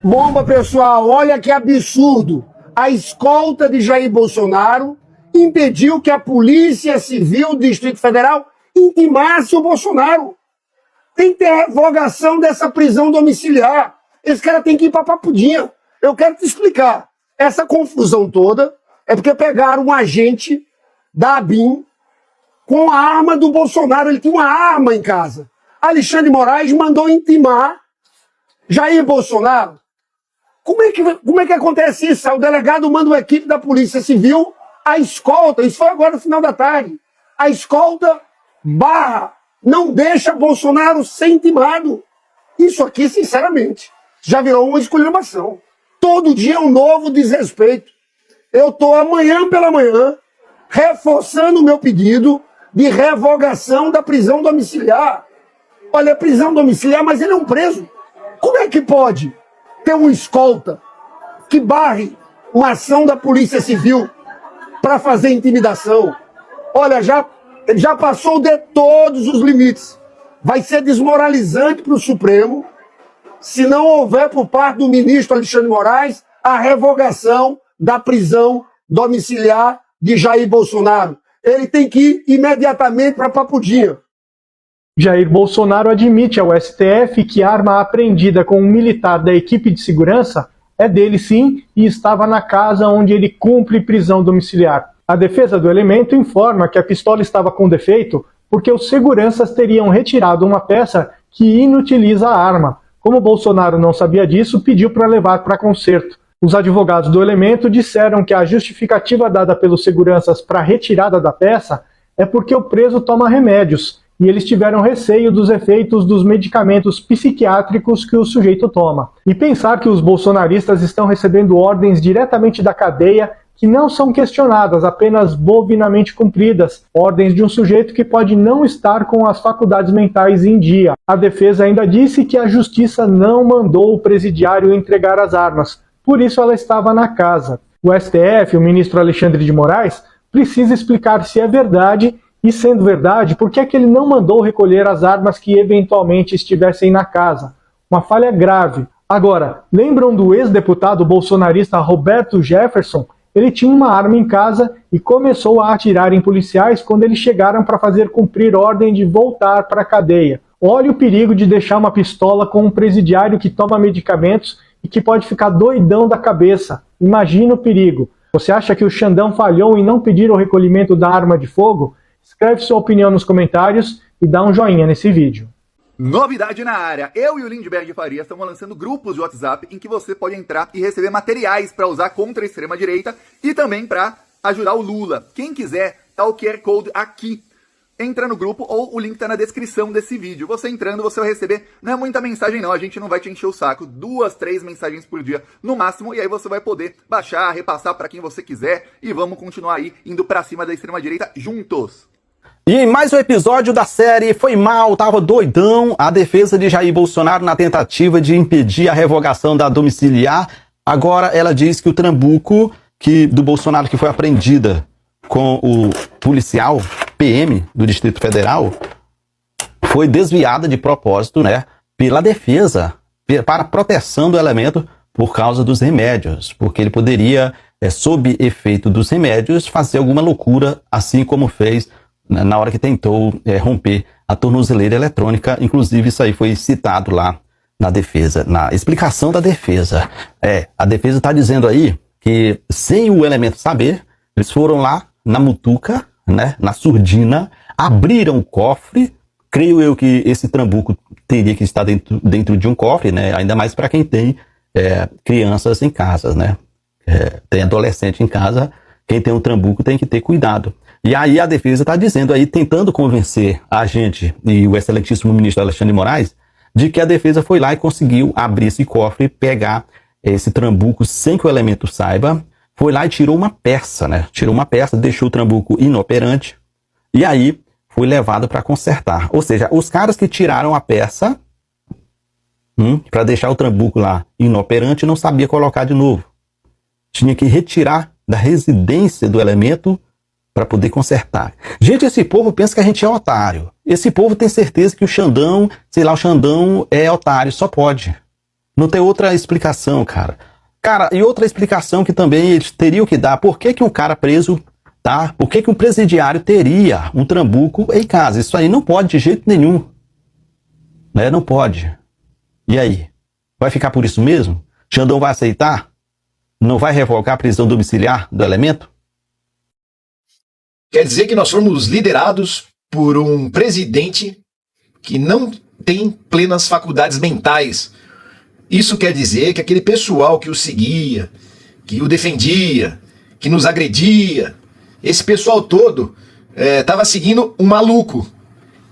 Bomba, pessoal, olha que absurdo. A escolta de Jair Bolsonaro impediu que a Polícia Civil do Distrito Federal intimasse o Bolsonaro. Tem que ter revogação dessa prisão domiciliar. Esse cara tem que ir para Papudinha. Eu quero te explicar. Essa confusão toda é porque pegaram um agente da ABIN com a arma do Bolsonaro. Ele tinha uma arma em casa. Alexandre de Moraes mandou intimar Jair Bolsonaro. Como é que acontece isso? O delegado manda uma equipe da Polícia Civil, a escolta, isso foi agora no final da tarde, a escolta não deixa Bolsonaro ser intimado. Isso aqui, sinceramente, já virou uma esculhambação. Todo dia é um novo desrespeito. Eu estou amanhã pela manhã reforçando o meu pedido de revogação da prisão domiciliar. Olha, prisão domiciliar, mas ele é um preso. Como é que pode ter uma escolta que barre uma ação da Polícia Civil para fazer intimidação? Olha, ele já passou de todos os limites. Vai ser desmoralizante para o Supremo se não houver por parte do ministro Alexandre de Moraes a revogação da prisão domiciliar de Jair Bolsonaro. Ele tem que ir imediatamente para Papudinha. Jair Bolsonaro admite ao STF que a arma apreendida com um militar da equipe de segurança é dele sim e estava na casa onde ele cumpre prisão domiciliar. A defesa do elemento informa que a pistola estava com defeito porque os seguranças teriam retirado uma peça que inutiliza a arma. Como Bolsonaro não sabia disso, pediu para levar para conserto. Os advogados do elemento disseram que a justificativa dada pelos seguranças para a retirada da peça é porque o preso toma remédios e eles tiveram receio dos efeitos dos medicamentos psiquiátricos que o sujeito toma. E pensar que os bolsonaristas estão recebendo ordens diretamente da cadeia que não são questionadas, apenas bovinamente cumpridas, ordens de um sujeito que pode não estar com as faculdades mentais em dia. A defesa ainda disse que a justiça não mandou o presidiário entregar as armas, por isso ela estava na casa. O STF, o ministro Alexandre de Moraes, precisa explicar se é verdade. E sendo verdade, por que é que ele não mandou recolher as armas que eventualmente estivessem na casa? Uma falha grave. Agora, lembram do ex-deputado bolsonarista Roberto Jefferson? Ele tinha uma arma em casa e começou a atirar em policiais quando eles chegaram para fazer cumprir ordem de voltar para a cadeia. Olha o perigo de deixar uma pistola com um presidiário que toma medicamentos e que pode ficar doidão da cabeça. Imagina o perigo. Você acha que o Xandão falhou em não pedir o recolhimento da arma de fogo? Escreve sua opinião nos comentários e dá um joinha nesse vídeo. Novidade na área. Eu e o Lindbergh Faria estamos lançando grupos de WhatsApp em que você pode entrar e receber materiais para usar contra a extrema-direita e também para ajudar o Lula. Quem quiser, tá o QR Code aqui. Entra no grupo ou o link tá na descrição desse vídeo. Você entrando, você vai receber, não é muita mensagem não, a gente não vai te encher o saco. 2, 3 mensagens por dia no máximo, e aí você vai poder baixar, repassar para quem você quiser e vamos continuar aí indo para cima da extrema-direita juntos. E em mais um episódio da série Foi Mal, Tava Doidão, a defesa de Jair Bolsonaro na tentativa de impedir a revogação da domiciliar. Agora ela diz que o trambuco do Bolsonaro que foi apreendida com o policial PM do Distrito Federal foi desviada de propósito, né, pela defesa, para proteção do elemento por causa dos remédios, porque ele poderia, sob efeito dos remédios, fazer alguma loucura, assim como fez na hora que tentou romper a tornozeleira eletrônica. Inclusive isso aí foi citado lá na defesa, na explicação da defesa. A defesa está dizendo aí que sem o elemento saber, eles foram lá na mutuca, né, na surdina, abriram o cofre. Creio eu que esse trambuco teria que estar dentro de um cofre, né, ainda mais para quem tem crianças em casa, né, tem adolescente em casa. Quem tem um trambuco tem que ter cuidado. E aí a defesa está dizendo aí, tentando convencer a gente e o excelentíssimo ministro Alexandre de Moraes, de que a defesa foi lá e conseguiu abrir esse cofre, pegar esse trambuco sem que o elemento saiba, foi lá e tirou uma peça, né? Tirou uma peça, deixou o trambuco inoperante e aí foi levado para consertar. Ou seja, os caras que tiraram a peça para deixar o trambuco lá inoperante não sabia colocar de novo. Tinha que retirar da residência do elemento para poder consertar. Gente, esse povo pensa que a gente é otário. Esse povo tem certeza que o Xandão, sei lá, o Xandão é otário, só pode. Não tem outra explicação, cara. Cara, e outra explicação que também eles teriam que dar. Por que que um cara preso, tá? Por que que um presidiário teria um trambuco em casa? Isso aí não pode de jeito nenhum. Né? Não pode. E aí? Vai ficar por isso mesmo? Xandão vai aceitar? Não vai revogar a prisão domiciliar do elemento? Quer dizer que nós fomos liderados por um presidente que não tem plenas faculdades mentais. Isso quer dizer que aquele pessoal que o seguia, que o defendia, que nos agredia, esse pessoal todo estava seguindo um maluco.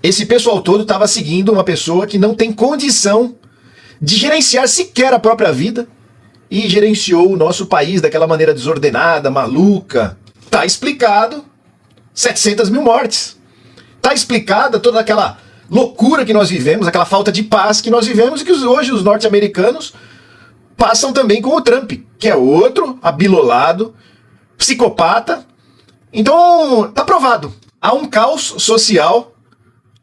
Esse pessoal todo estava seguindo uma pessoa que não tem condição de gerenciar sequer a própria vida e gerenciou o nosso país daquela maneira desordenada, maluca. Tá explicado 700 mil mortes. Tá explicada toda aquela loucura que nós vivemos, aquela falta de paz que nós vivemos e que hoje os norte-americanos passam também com o Trump, que é outro abilolado, psicopata. Então, tá provado. Há um caos social,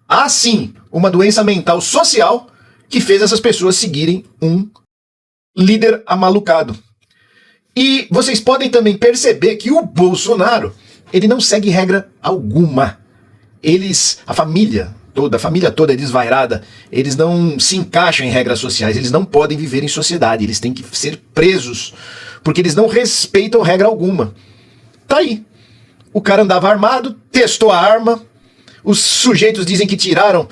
há sim uma doença mental social que fez essas pessoas seguirem um líder amalucado. E vocês podem também perceber que o Bolsonaro, ele não segue regra alguma. A família toda é desvairada, eles não se encaixam em regras sociais, eles não podem viver em sociedade, eles têm que ser presos, porque eles não respeitam regra alguma. Tá aí. O cara andava armado, testou a arma, os sujeitos dizem que tiraram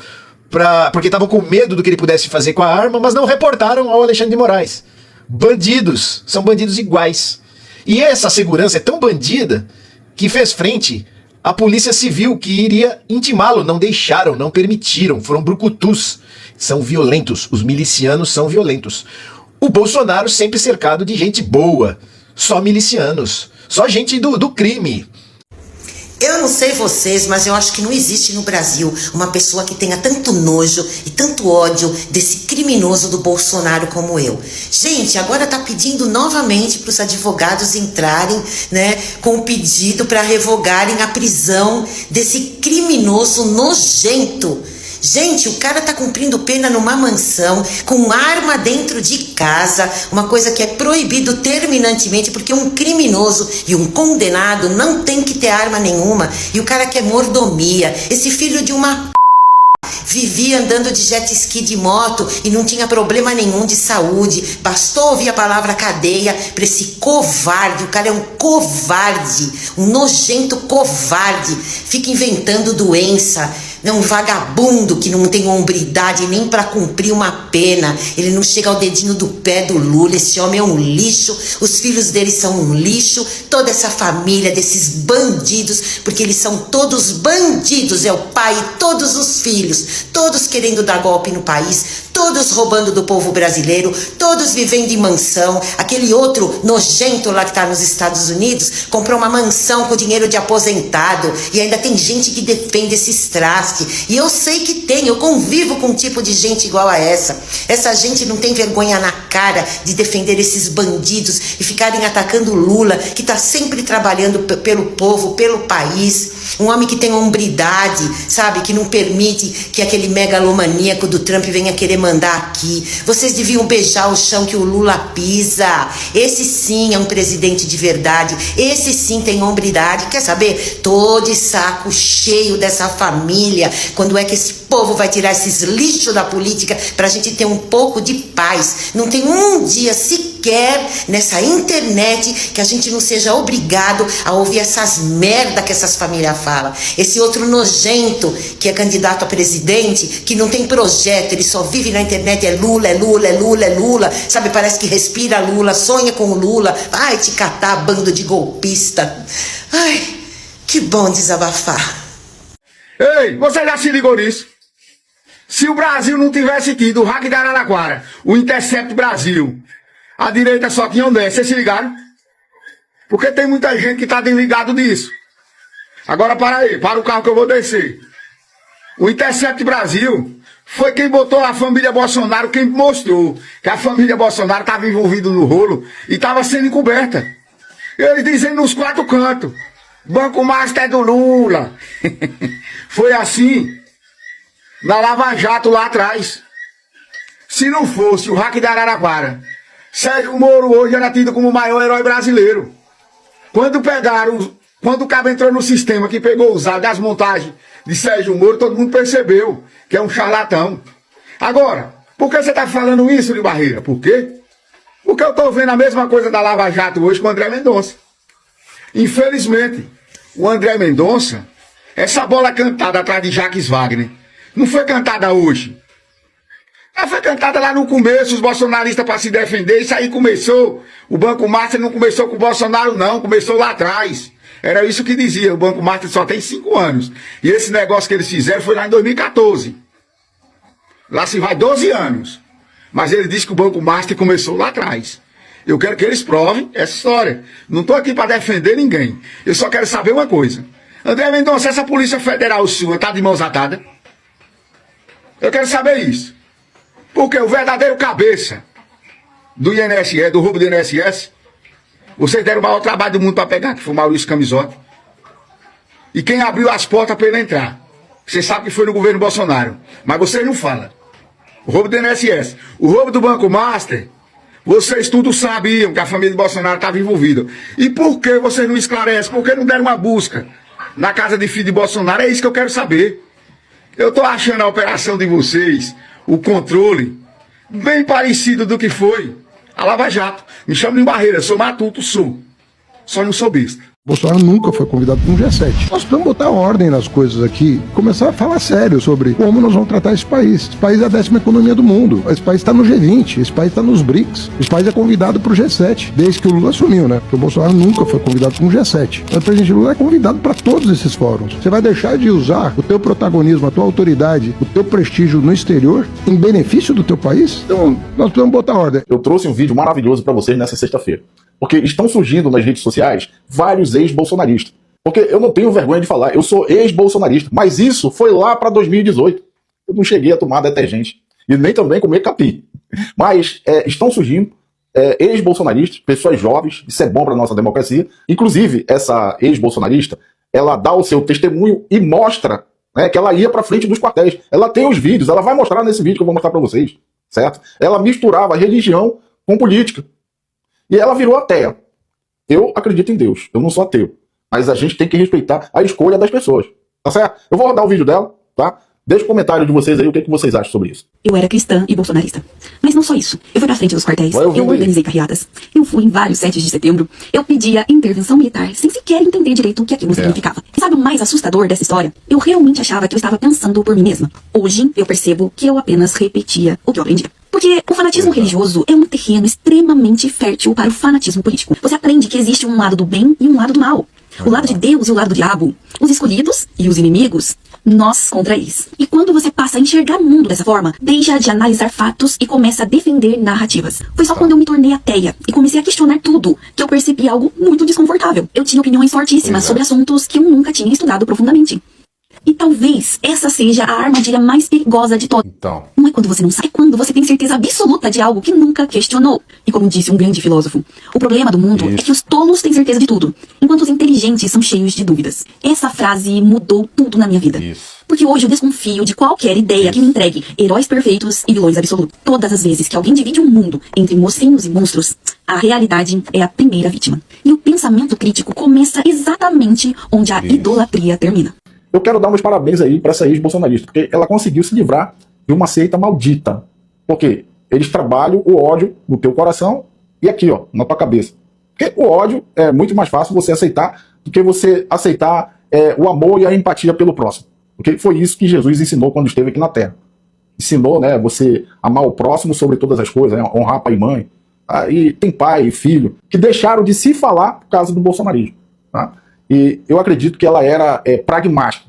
porque estavam com medo do que ele pudesse fazer com a arma, mas não reportaram ao Alexandre de Moraes. Bandidos, são bandidos iguais. E essa segurança é tão bandida que fez frente à Polícia Civil, que iria intimá-lo. Não deixaram, não permitiram, foram brucutus. São violentos, os milicianos são violentos. O Bolsonaro sempre cercado de gente boa, só milicianos, só gente do crime. Eu não sei vocês, mas eu acho que não existe no Brasil uma pessoa que tenha tanto nojo e tanto ódio desse criminoso do Bolsonaro como eu. Gente, agora tá pedindo novamente para os advogados entrarem, né, com o pedido para revogarem a prisão desse criminoso nojento. Gente, o cara tá cumprindo pena numa mansão, com arma dentro de casa, uma coisa que é proibido terminantemente, porque um criminoso e um condenado não tem que ter arma nenhuma, e o cara quer mordomia. Esse filho de uma vivia andando de jet ski de moto e não tinha problema nenhum de saúde. Bastou ouvir a palavra cadeia para esse covarde. O cara é um covarde, um nojento covarde. Fica inventando doença. É um vagabundo que não tem hombridade nem para cumprir uma pena. Ele não chega ao dedinho do pé do Lula. Esse homem é um lixo. Os filhos dele são um lixo. Toda essa família desses bandidos, porque eles são todos bandidos. É o pai e todos os filhos. Todos querendo dar golpe no país. Todos roubando do povo brasileiro. Todos vivendo em mansão. Aquele outro nojento lá que está nos Estados Unidos comprou uma mansão com dinheiro de aposentado. E ainda tem gente que defende esses trastes. E eu sei que tem, eu convivo com um tipo de gente igual a essa. Essa gente não tem vergonha na cara de defender esses bandidos e ficarem atacando o Lula, que está sempre trabalhando pelo povo, pelo país. Um homem que tem hombridade, sabe, que não permite que aquele megalomaníaco do Trump venha querer mandar aqui. Vocês deviam beijar o chão que o Lula pisa. Esse sim é um presidente de verdade. Esse sim tem hombridade. Quer saber? Tô de saco cheio dessa família. Quando é que esse povo vai tirar esses lixos da política pra gente ter um pouco de paz? Não tem um dia sequer nessa internet que a gente não seja obrigado a ouvir essas merda que essas famílias falam. Esse outro nojento que é candidato a presidente, que não tem projeto, ele só vive na internet, é Lula, é Lula, é Lula, é Lula, sabe, parece que respira Lula, sonha com o Lula. Ai, te catar, bando de golpista. Ai, que bom desabafar. Ei, você já se ligou nisso? Se o Brasil não tivesse tido o hack da Araraquara, o Intercept Brasil, a direita só tinha onde? Vocês se ligaram? Porque tem muita gente que tá desligado disso. Agora para aí, para o carro que eu vou descer. O Intercept Brasil foi quem botou a família Bolsonaro, quem mostrou que a família Bolsonaro estava envolvida no rolo e estava sendo encoberta. Eles dizem nos quatro cantos. Banco Master do Lula. Foi assim na Lava Jato lá atrás. Se não fosse o hack da Araraquara, Sérgio Moro hoje era tido como o maior herói brasileiro. Quando o cabo entrou no sistema que pegou os dados das montagens de Sérgio Moro, todo mundo percebeu que é um charlatão. Agora, por que você está falando isso, de Barreira? Por quê? Porque eu estou vendo a mesma coisa da Lava Jato hoje com o André Mendonça. Infelizmente, o André Mendonça, essa bola cantada atrás de Jacques Wagner, não foi cantada hoje. Ela foi cantada lá no começo, os bolsonaristas para se defender. Isso aí começou, o Banco Master não começou com o Bolsonaro não, começou lá atrás. Era isso que dizia, o Banco Master só tem 5 anos. E esse negócio que eles fizeram foi lá em 2014. Lá se vai 12 anos. Mas ele disse que o Banco Master começou lá atrás. Eu quero que eles provem essa história. Não estou aqui para defender ninguém. Eu só quero saber uma coisa. André Mendonça, essa Polícia Federal sua está de mãos atadas? Eu quero saber isso. Porque o verdadeiro cabeça do INSS, do roubo do INSS, vocês deram o maior trabalho do mundo para pegar, que foi o Maurício Camisotti. E quem abriu as portas para ele entrar? Vocês sabem que foi no governo Bolsonaro. Mas vocês não falam. O roubo do INSS. O roubo do Banco Master, vocês tudo sabiam que a família de Bolsonaro estava envolvida. E por que vocês não esclarecem? Por que não deram uma busca na casa de filho de Bolsonaro? É isso que eu quero saber. Eu estou achando a operação de vocês, o controle, bem parecido do que foi a Lava Jato. Me chamo de Barreira, sou matuto, sou. Só não sou besta. Bolsonaro nunca foi convidado para um G7. Nós precisamos botar ordem nas coisas aqui, começar a falar sério sobre como nós vamos tratar esse país. Esse país é a 10ª economia do mundo. Esse país está no G20, esse país está nos BRICS. Esse país é convidado para o G7, desde que o Lula assumiu, né? Porque o Bolsonaro nunca foi convidado para um G7. Então, o presidente Lula é convidado para todos esses fóruns. Você vai deixar de usar o teu protagonismo, a tua autoridade, o teu prestígio no exterior em benefício do teu país? Então, nós precisamos botar ordem. Eu trouxe um vídeo maravilhoso para vocês nessa sexta-feira. Porque estão surgindo nas redes sociais vários ex-bolsonaristas. Porque eu não tenho vergonha de falar, eu sou ex-bolsonarista. Mas isso foi lá para 2018. Eu não cheguei a tomar detergente. E nem também comer capim. Mas estão surgindo ex-bolsonaristas, pessoas jovens. Isso é bom para nossa democracia. Inclusive, essa ex-bolsonarista, ela dá o seu testemunho e mostra, né, que ela ia para frente dos quartéis. Ela tem os vídeos, ela vai mostrar nesse vídeo que eu vou mostrar para vocês. Certo? Ela misturava religião com política. E ela virou ateia. Eu acredito em Deus, eu não sou ateu. Mas a gente tem que respeitar a escolha das pessoas. Tá certo? Eu vou rodar o vídeo dela, tá? Deixa o comentário de vocês aí, o que vocês acham sobre isso. Eu era cristã e bolsonarista. Mas não só isso. Eu fui pra frente dos quartéis. Eu organizei carreatas. Eu fui em vários 7 de setembro. Eu pedia intervenção militar sem sequer entender direito o que aquilo significava. E sabe o mais assustador dessa história? Eu realmente achava que eu estava pensando por mim mesma. Hoje, eu percebo que eu apenas repetia o que eu aprendia. Porque o fanatismo religioso é um terreno extremamente fértil para o fanatismo político. Você aprende que existe um lado do bem e um lado do mal. O lado de Deus e o lado do diabo. Os escolhidos e os inimigos. Nós contra eles. E quando você passa a enxergar o mundo dessa forma, deixa de analisar fatos e começa a defender narrativas. Foi só quando eu me tornei ateia e comecei a questionar tudo que eu percebi algo muito desconfortável. Eu tinha opiniões fortíssimas sobre assuntos que eu nunca tinha estudado profundamente. E talvez essa seja a armadilha mais perigosa de todas. Não é quando você não sabe, é quando você tem certeza absoluta de algo que nunca questionou. E como disse um grande filósofo, o problema do mundo é que os tolos têm certeza de tudo, enquanto os inteligentes são cheios de dúvidas. Essa frase mudou tudo na minha vida. Porque hoje eu desconfio de qualquer ideia que me entregue heróis perfeitos e vilões absolutos. Todas as vezes que alguém divide um mundo entre mocinhos e monstros, a realidade é a primeira vítima. E o pensamento crítico começa exatamente onde a idolatria termina. Eu quero dar meus parabéns aí para essa ex-bolsonarista, porque ela conseguiu se livrar de uma seita maldita. Porque eles trabalham o ódio no teu coração e aqui, ó, na tua cabeça. Porque o ódio é muito mais fácil você aceitar do que você aceitar o amor e a empatia pelo próximo. Porque foi isso que Jesus ensinou quando esteve aqui na Terra. Ensinou, né, você amar o próximo sobre todas as coisas, né, honrar pai e mãe. E tem pai e filho que deixaram de se falar por causa do bolsonarismo. Tá? E eu acredito que ela era pragmática,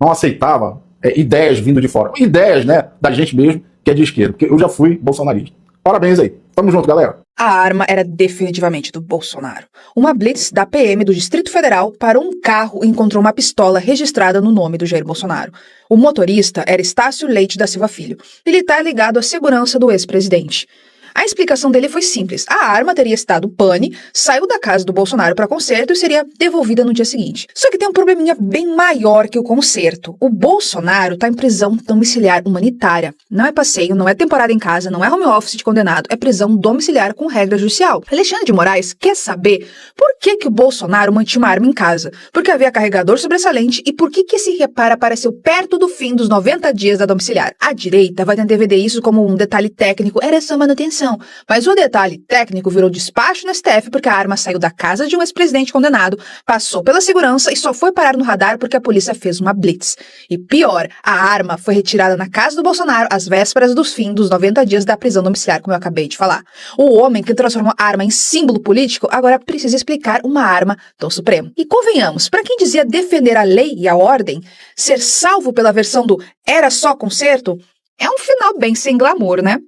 não aceitava ideias vindo de fora. Ideias, né, da gente mesmo, que é de esquerda, porque eu já fui bolsonarista. Parabéns aí. Tamo junto, galera. A arma era definitivamente do Bolsonaro. Uma blitz da PM do Distrito Federal parou um carro e encontrou uma pistola registrada no nome do Jair Bolsonaro. O motorista era Estácio Leite da Silva Filho, militar ligado à segurança do ex-presidente. A explicação dele foi simples. A arma teria estado pane, saiu da casa do Bolsonaro para conserto e seria devolvida no dia seguinte. Só que tem um probleminha bem maior que o conserto. O Bolsonaro tá em prisão domiciliar humanitária. Não é passeio, não é temporada em casa, não é home office de condenado, é prisão domiciliar com regra judicial. Alexandre de Moraes quer saber por que o Bolsonaro mantinha uma arma em casa, porque havia carregador sobressalente e por que esse reparo apareceu perto do fim dos 90 dias da domiciliar. A direita vai tentar vender isso como um detalhe técnico, era só manutenção. Mas o detalhe técnico virou despacho no STF porque a arma saiu da casa de um ex-presidente condenado, passou pela segurança e só foi parar no radar porque a polícia fez uma blitz. E pior, a arma foi retirada na casa do Bolsonaro às vésperas do fim dos 90 dias da prisão domiciliar, como eu acabei de falar. O homem que transformou a arma em símbolo político agora precisa explicar uma arma tão suprema. E convenhamos, para quem dizia defender a lei e a ordem, ser salvo pela versão do era só conserto, é um final bem sem glamour, né?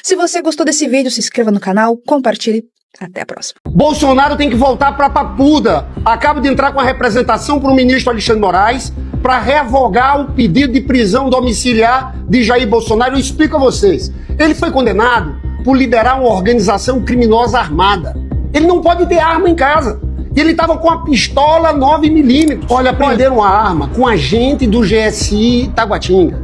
Se você gostou desse vídeo, se inscreva no canal, compartilhe. Até a próxima. Bolsonaro tem que voltar para Papuda. Acaba de entrar com a representação para o ministro Alexandre de Moraes para revogar o pedido de prisão domiciliar de Jair Bolsonaro. Eu explico a vocês. Ele foi condenado por liderar uma organização criminosa armada. Ele não pode ter arma em casa. E ele estava com a pistola 9mm. Olha, prenderam a arma com agente do GSI Taguatinga.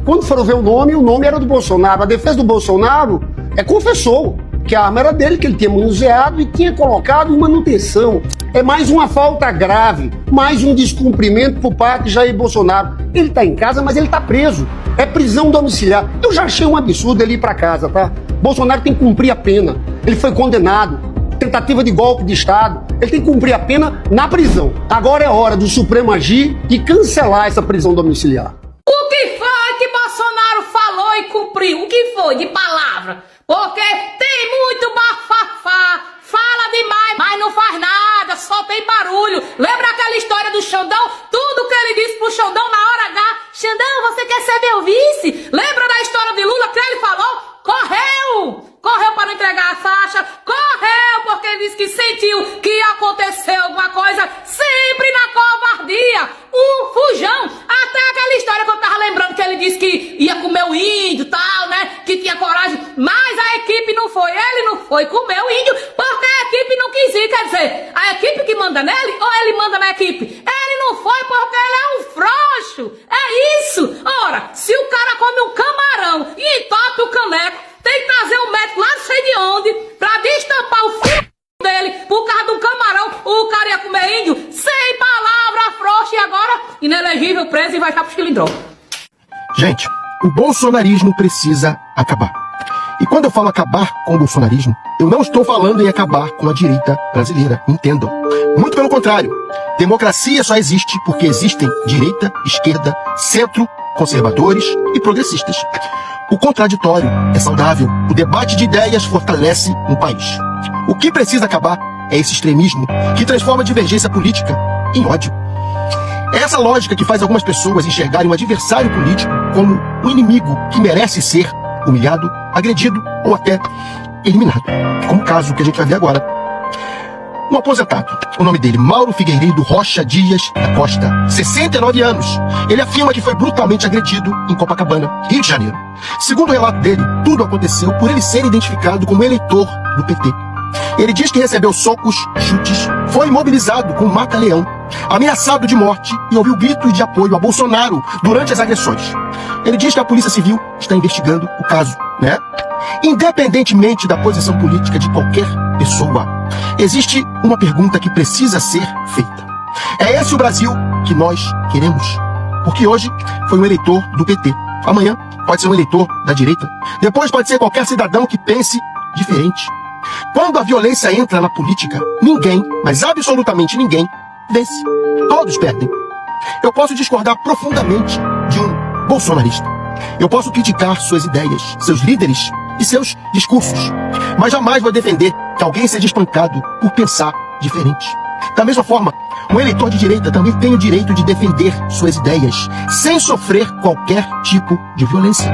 Quando foram ver o nome era do Bolsonaro. A defesa do Bolsonaro confessou que a arma era dele, que ele tinha manuseado e tinha colocado em manutenção. É mais uma falta grave, mais um descumprimento por parte de Jair Bolsonaro. Ele está em casa, mas ele está preso. É prisão domiciliar. Eu já achei um absurdo ele ir para casa, tá? Bolsonaro tem que cumprir a pena. Ele foi condenado. Tentativa de golpe de Estado. Ele tem que cumprir a pena na prisão. Agora é hora do Supremo agir e cancelar essa prisão domiciliar. O que foi que Bolsonaro falou e cumpriu? O que foi de palavra? Porque tem muito bafafá, fala demais, mas não faz nada, só tem barulho. Lembra aquela história do Xandão? Tudo que ele disse pro Xandão na hora H. Xandão, você quer ser meu vice? Lembra da história de Lula que ele falou? Correu para não entregar a faixa, correu porque ele disse que sentiu que ia acontecer alguma coisa, sempre na covardia, um fujão. Até aquela história que eu tava lembrando que ele disse que ia comer o índio e tal, né, que tinha coragem, mas a equipe não foi, ele não foi comer o índio porque a equipe não quis ir, quer dizer, a equipe que manda nele ou ele manda na equipe? Ele não foi porque ele é um frouxo, é isso. Ora, se o cara come um camarão e entope o caneco, tem que trazer um médico lá não sei de onde pra destampar o filho dele por causa do camarão. O cara ia comer índio sem palavra frouxa e agora inelegível, preso e vai estar pro cilindrão. Gente, o bolsonarismo precisa acabar. E quando eu falo acabar com o bolsonarismo, eu não estou falando em acabar com a direita brasileira, entendam. Muito pelo contrário, democracia só existe porque existem direita, esquerda, centro, conservadores e progressistas. O contraditório é saudável, o debate de ideias fortalece um país. O que precisa acabar é esse extremismo que transforma a divergência política em ódio. É essa lógica que faz algumas pessoas enxergarem um adversário político como um inimigo que merece ser humilhado, agredido ou até eliminado. Como o caso que a gente vai ver agora. Um aposentado, o nome dele, Mauro Figueiredo Rocha Dias da Costa, 69 anos. Ele afirma que foi brutalmente agredido em Copacabana, Rio de Janeiro. Segundo o relato dele, tudo aconteceu por ele ser identificado como eleitor do PT. Ele diz que recebeu socos, chutes, foi imobilizado com um mata-leão, ameaçado de morte e ouviu gritos de apoio a Bolsonaro durante as agressões. Ele diz que a Polícia Civil está investigando o caso, né? Independentemente da posição política de qualquer pessoa, existe uma pergunta que precisa ser feita. É esse o Brasil que nós queremos? Porque hoje foi um eleitor do PT. Amanhã pode ser um eleitor da direita. Depois pode ser qualquer cidadão que pense diferente. Quando a violência entra na política, ninguém, mas absolutamente ninguém, vence. Todos perdem. Eu posso discordar profundamente de um bolsonarista. Eu posso criticar suas ideias, seus líderes e seus discursos, mas jamais vou defender que alguém seja espancado por pensar diferente. Da mesma forma, um eleitor de direita também tem o direito de defender suas ideias, sem sofrer qualquer tipo de violência.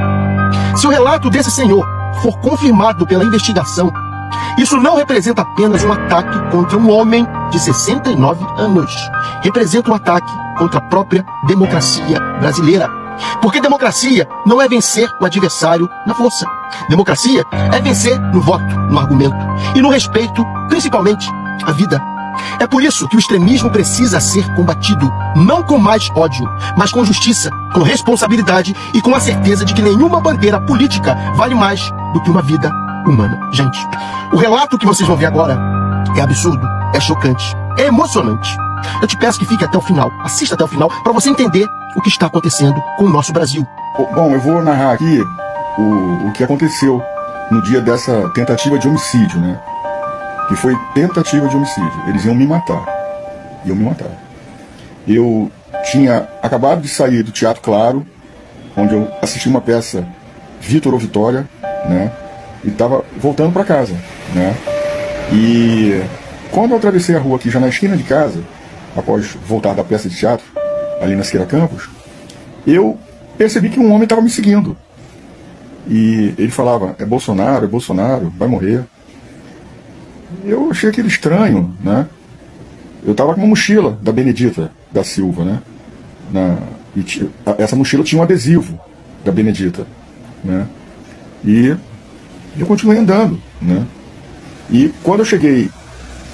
Se o relato desse senhor for confirmado pela investigação, isso não representa apenas um ataque contra um homem de 69 anos. Representa um ataque contra a própria democracia brasileira. Porque democracia não é vencer o adversário na força. Democracia é vencer no voto, no argumento e no respeito, principalmente, à vida. É por isso que o extremismo precisa ser combatido, não com mais ódio, mas com justiça, com responsabilidade e com a certeza de que nenhuma bandeira política vale mais do que uma vida humana. Gente, o relato que vocês vão ver agora é absurdo, é chocante, é emocionante. Eu te peço que fique até o final, assista até o final, para você entender o que está acontecendo com o nosso Brasil. Bom, eu vou narrar aqui o que aconteceu no dia dessa tentativa de homicídio, né? Que foi tentativa de homicídio. Eles iam me matar. Eu tinha acabado de sair do Teatro Claro, onde eu assisti uma peça Vitor ou Vitória, né? E estava voltando para casa, né? E quando eu atravessei a rua aqui, já na esquina de casa, após voltar da peça de teatro, ali na Siqueira Campos, eu percebi que um homem estava me seguindo. E ele falava, é Bolsonaro, vai morrer. Eu achei aquilo estranho, né? Eu estava com uma mochila da Benedita da Silva, né? Essa mochila tinha um adesivo da Benedita, né? E eu continuei andando, né? E quando eu cheguei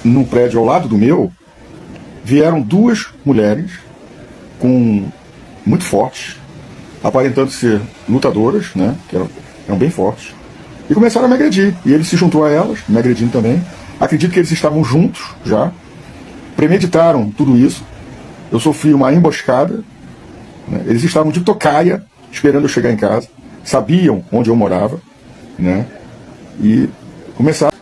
num prédio ao lado do meu, vieram duas mulheres muito fortes, aparentando ser lutadoras, né? Que eram bem fortes, e começaram a me agredir. E ele se juntou a elas, me agredindo também. Acredito que eles estavam juntos já, premeditaram tudo isso. Eu sofri uma emboscada, né? Eles estavam de tocaia, esperando eu chegar em casa, sabiam onde eu morava, né? E começaram